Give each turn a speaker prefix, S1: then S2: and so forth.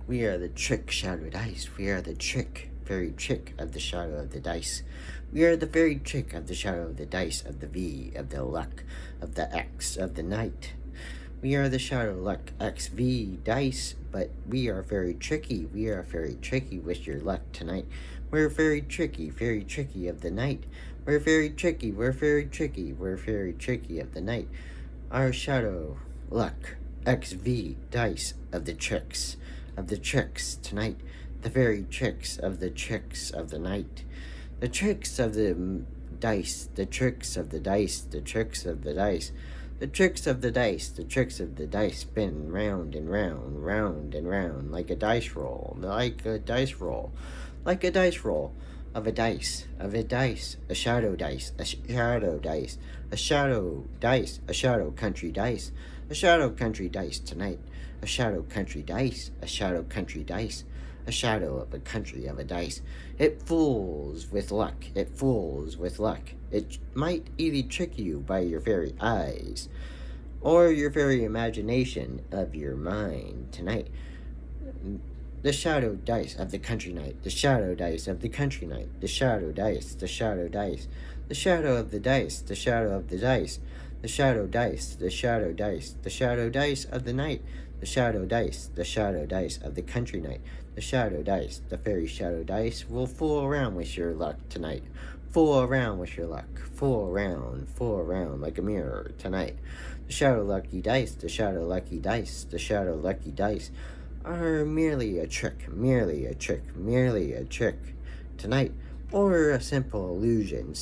S1: We are the trick shadow dice. We are the trick, very trick of the shadow of the dice. We are the very trick of the shadow of the dice, of the V, of the luck, of the X, of the night. We are the shadow luck XV dice, but we are very tricky. We are very tricky with your luck tonight. We're very tricky of the night. We're very tricky, we're very tricky of the night. Our shadow luck XV dice of the tricks tonight, the very tricks of the night, the tricks of the dice, the tricks of the dice, the tricks of the dice, the tricks of the dice, the tricks of the dice spin round and round, round and round, like a dice roll, like a dice roll, like a dice roll of a dice, a shadow dice, a shadow dice, a shadow dice, a shadow country dice, a shadow country dice tonight, a shadow country dice, a shadow country dice, a shadow of a country of a dice. It fools with luck, it fools with luck. It might either trick you by your very eyes, or your very imagination of your mind tonight. The shadow dice of the country night, the shadow dice of the country night, the shadow dice, the shadow dice, the shadow of the dice, the shadow of the dice, the shadow dice, the shadow dice, the shadow dice of the night, the shadow dice of the country night, the shadow dice, the fairy shadow dice will fool around with your luck tonight. Fool around with your luck, fool around like a mirror tonight. The shadow lucky dice, the shadow lucky dice, the shadow lucky dice are merely a trick tonight, or a simple illusion